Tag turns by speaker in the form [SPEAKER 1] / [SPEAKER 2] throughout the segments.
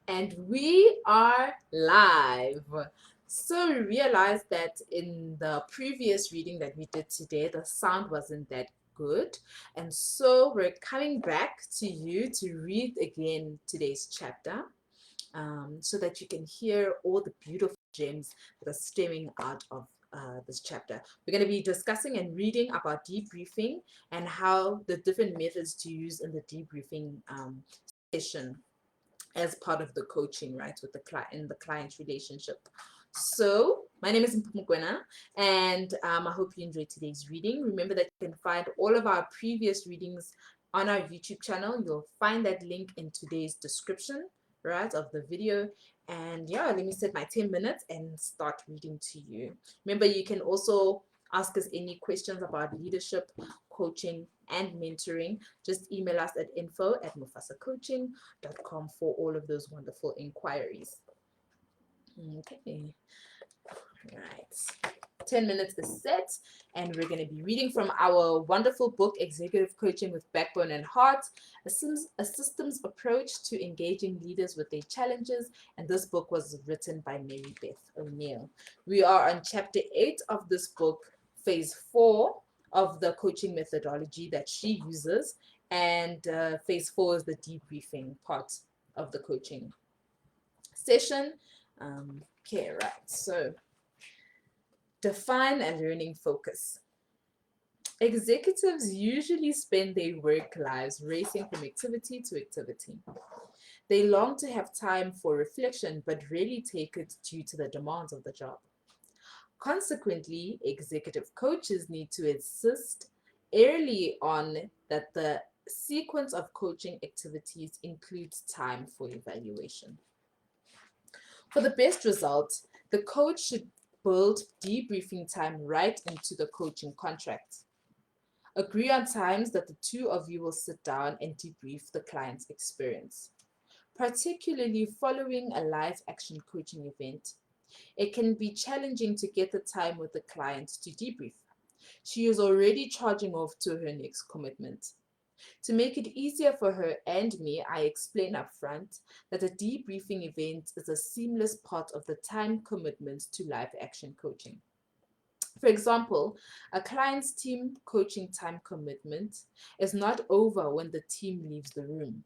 [SPEAKER 1] And we are live. So we realized that in the previous reading that we did today, the sound wasn't that good. And so we're coming back to you to read again today's chapter, so that you can hear all the beautiful gems that are stemming out of this chapter. We're going to be discussing and reading about debriefing and how the different methods to use in the debriefing session as part of the coaching, right, with the client in the client relationship. So my name is Mokoena, and I hope you enjoyed today's reading. Remember that you can find all of our previous readings on our YouTube channel. You'll find that link in today's description, right, of the video. And yeah, let me set my 10 minutes and start reading to you. Remember, you can also ask us any questions about leadership, coaching, and mentoring. Just email us at info@mufasacoaching.com for all of those wonderful inquiries. Okay, right. 10 minutes is set, and we're going to be reading from our wonderful book, Executive Coaching with Backbone and Heart, a systems approach to engaging leaders with their challenges. And this book was written by Mary Beth O'Neill. We are on chapter 8 of this book, phase 4 of the coaching methodology that she uses. And phase 4 is the debriefing part of the coaching session. Okay, right. So define a learning focus. Executives usually spend their work lives racing from activity to activity. They long to have time for reflection, but rarely take it due to the demands of the job. Consequently, executive coaches need to insist early on that the sequence of coaching activities includes time for evaluation. For the best results, the coach should build debriefing time right into the coaching contract. Agree on times that the two of you will sit down and debrief the client's experience. Particularly following a live action coaching event, it can be challenging to get the time with the client to debrief. She is already charging off to her next commitment. To make it easier for her and me, I explain upfront that a debriefing event is a seamless part of the time commitment to live action coaching. For example, a client's team coaching time commitment is not over when the team leaves the room.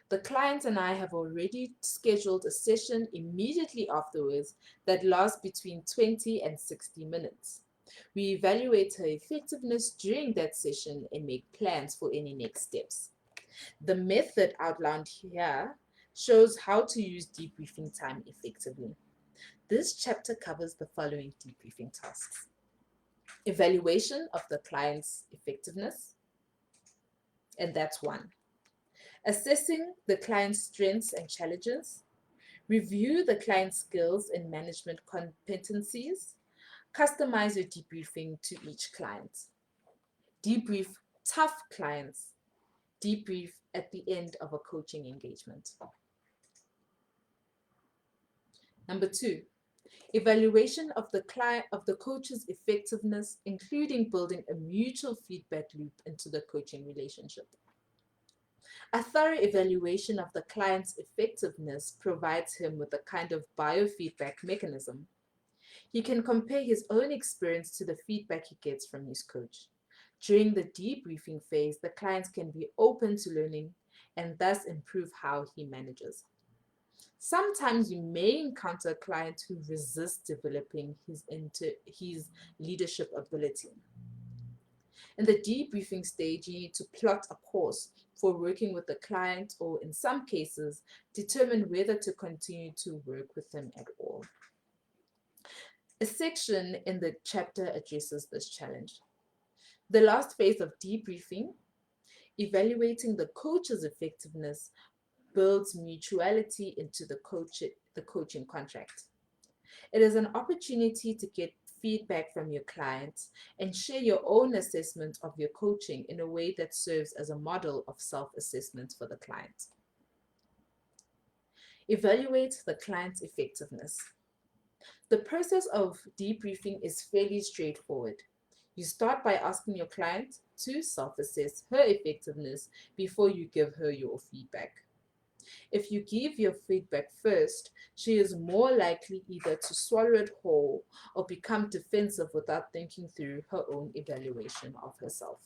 [SPEAKER 1] The client and I have already scheduled a session immediately afterwards that lasts between 20 and 60 minutes. We evaluate her effectiveness during that session and make plans for any next steps. The method outlined here shows how to use debriefing time effectively. This chapter covers the following debriefing tasks: evaluation of the client's effectiveness, and that's one. Assessing the client's strengths and challenges, review the client's skills and management competencies, customize your debriefing to each client. Debrief tough clients, debrief at the end of a coaching engagement. Number 2, evaluation of the coach's effectiveness, including building a mutual feedback loop into the coaching relationship. A thorough evaluation of the client's effectiveness provides him with a kind of biofeedback mechanism. He can compare his own experience to the feedback he gets from his coach. During the debriefing phase, the client can be open to learning and thus improve how he manages. Sometimes you may encounter a client who resists developing his leadership ability. In the debriefing stage, you need to plot a course for working with the client, or in some cases, determine whether to continue to work with them at all. A section in the chapter addresses this challenge. The last phase of debriefing, evaluating the coach's effectiveness, builds mutuality into the coaching contract. It is an opportunity to get feedback from your clients and share your own assessment of your coaching in a way that serves as a model of self-assessment for the client. Evaluate the client's effectiveness. The process of debriefing is fairly straightforward. You start by asking your client to self-assess her effectiveness before you give her your feedback. If you give your feedback first, she is more likely either to swallow it whole or become defensive without thinking through her own evaluation of herself.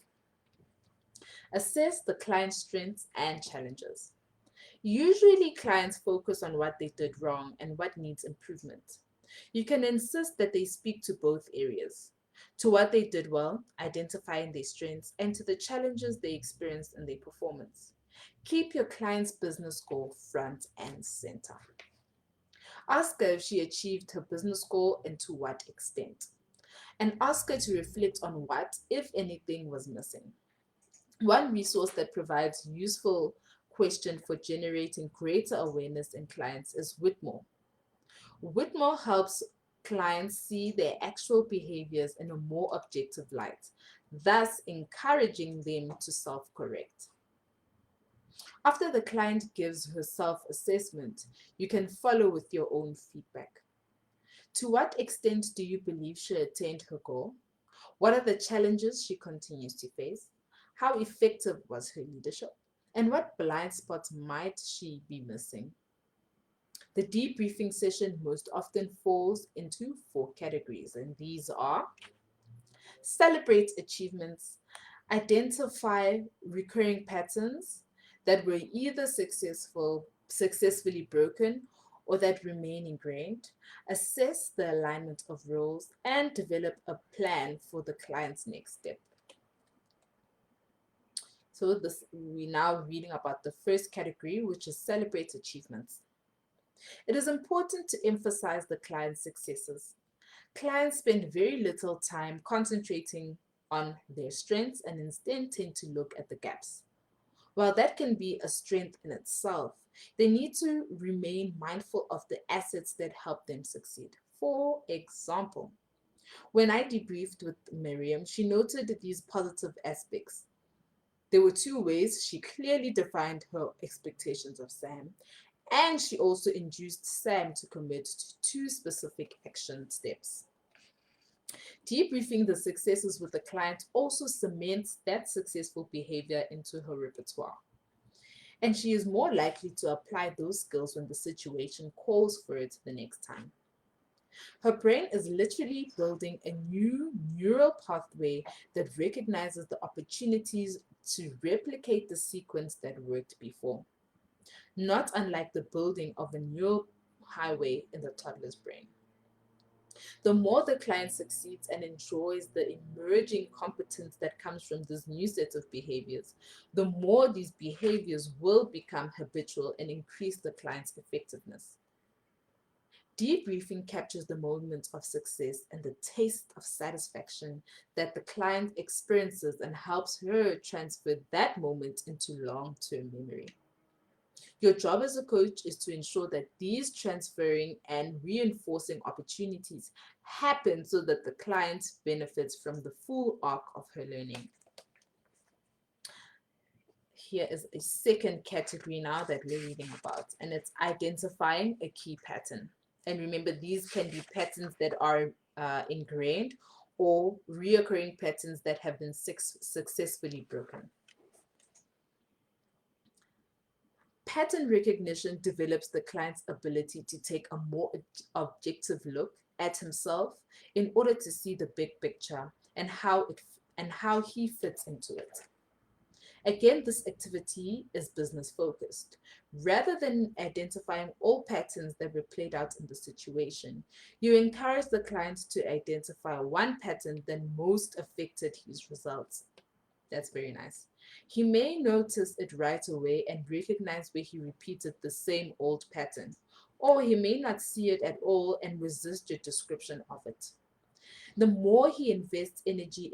[SPEAKER 1] Assess the client's strengths and challenges. Usually, clients focus on what they did wrong and what needs improvement. You can insist that they speak to both areas, to what they did well, identifying their strengths, and to the challenges they experienced in their performance. Keep your client's business goal front and center. Ask her if she achieved her business goal and to what extent. And ask her to reflect on what, if anything, was missing. One resource that provides useful question for generating greater awareness in clients is Whitmore. Whitmore helps clients see their actual behaviors in a more objective light, thus encouraging them to self-correct. After the client gives her self-assessment, you can follow with your own feedback. To what extent do you believe she attained her goal? What are the challenges she continues to face? How effective was her leadership? And what blind spots might she be missing? The debriefing session most often falls into 4 categories, and these are: celebrate achievements, identify recurring patterns that were either successfully broken or that remain ingrained, assess the alignment of roles, and develop a plan for the client's next step. So we're now reading about the first category, which is celebrate achievements. It is important to emphasize the client's successes. Clients spend very little time concentrating on their strengths and instead tend to look at the gaps. While that can be a strength in itself, they need to remain mindful of the assets that help them succeed. For example, when I debriefed with Miriam, she noted these positive aspects. There were 2 ways she clearly defined her expectations of Sam, and she also induced Sam to commit to 2 specific action steps. Debriefing the successes with the client also cements that successful behavior into her repertoire. And she is more likely to apply those skills when the situation calls for it the next time. Her brain is literally building a new neural pathway that recognizes the opportunities to replicate the sequence that worked before, not unlike the building of a neural highway in the toddler's brain. The more the client succeeds and enjoys the emerging competence that comes from this new set of behaviors, the more these behaviors will become habitual and increase the client's effectiveness. Debriefing captures the moment of success and the taste of satisfaction that the client experiences and helps her transfer that moment into long-term memory. Your job as a coach is to ensure that these transferring and reinforcing opportunities happen so that the client benefits from the full arc of her learning. Here is a second category now that we're reading about, and it's identifying a key pattern. And remember, these can be patterns that are ingrained or reoccurring patterns that have been successfully broken. Pattern recognition develops the client's ability to take a more objective look at himself in order to see the big picture and how he fits into it. Again, this activity is business focused. Rather than identifying all patterns that were played out in the situation, you encourage the client to identify one pattern that most affected his results. That's very nice. He may notice it right away and recognize where he repeated the same old pattern, or he may not see it at all and resist your description of it. The more he invests energy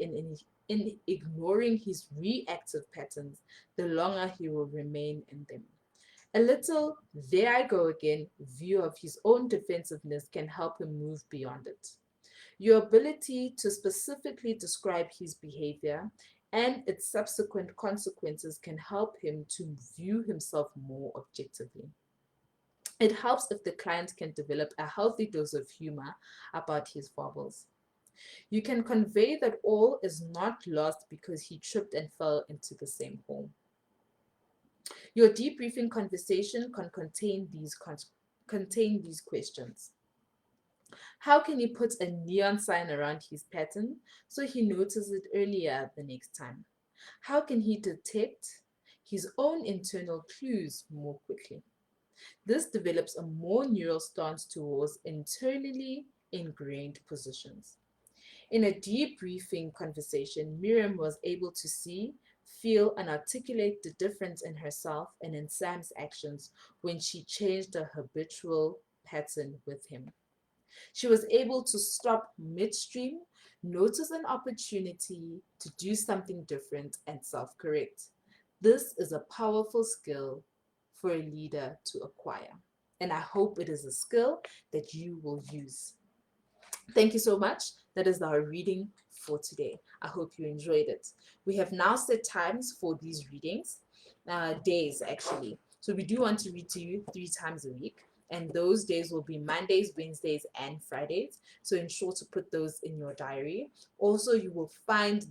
[SPEAKER 1] in ignoring his reactive patterns, the longer he will remain in them. A little "there I go again" view of his own defensiveness can help him move beyond it. Your ability to specifically describe his behavior and its subsequent consequences can help him to view himself more objectively. It helps if the client can develop a healthy dose of humor about his foibles. You can convey that all is not lost because he tripped and fell into the same hole. Your debriefing conversation can contain these questions. How can he put a neon sign around his pattern so he notices it earlier the next time? How can he detect his own internal clues more quickly? This develops a more neural stance towards internally ingrained positions. In a debriefing conversation, Miriam was able to see, feel, and articulate the difference in herself and in Sam's actions when she changed a habitual pattern with him. She was able to stop midstream, notice an opportunity to do something different, and self correct. This is a powerful skill for a leader to acquire. And I hope it is a skill that you will use. Thank you so much. That is our reading for today. I hope you enjoyed it. We have now set times for these readings, days actually. So we do want to read to you 3 times a week. And those days will be Mondays, Wednesdays, and Fridays. So ensure to put those in your diary. Also, you will find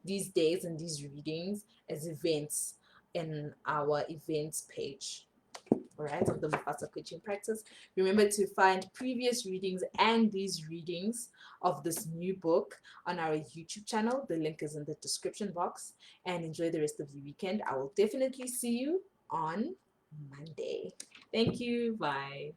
[SPEAKER 1] these days and these readings as events in our events page. All right, of the Mufasa coaching practice. Remember to find previous readings and these readings of this new book on our YouTube channel. The link is in the description box. And enjoy the rest of the weekend. I will definitely see you on Monday. Thank you. Bye.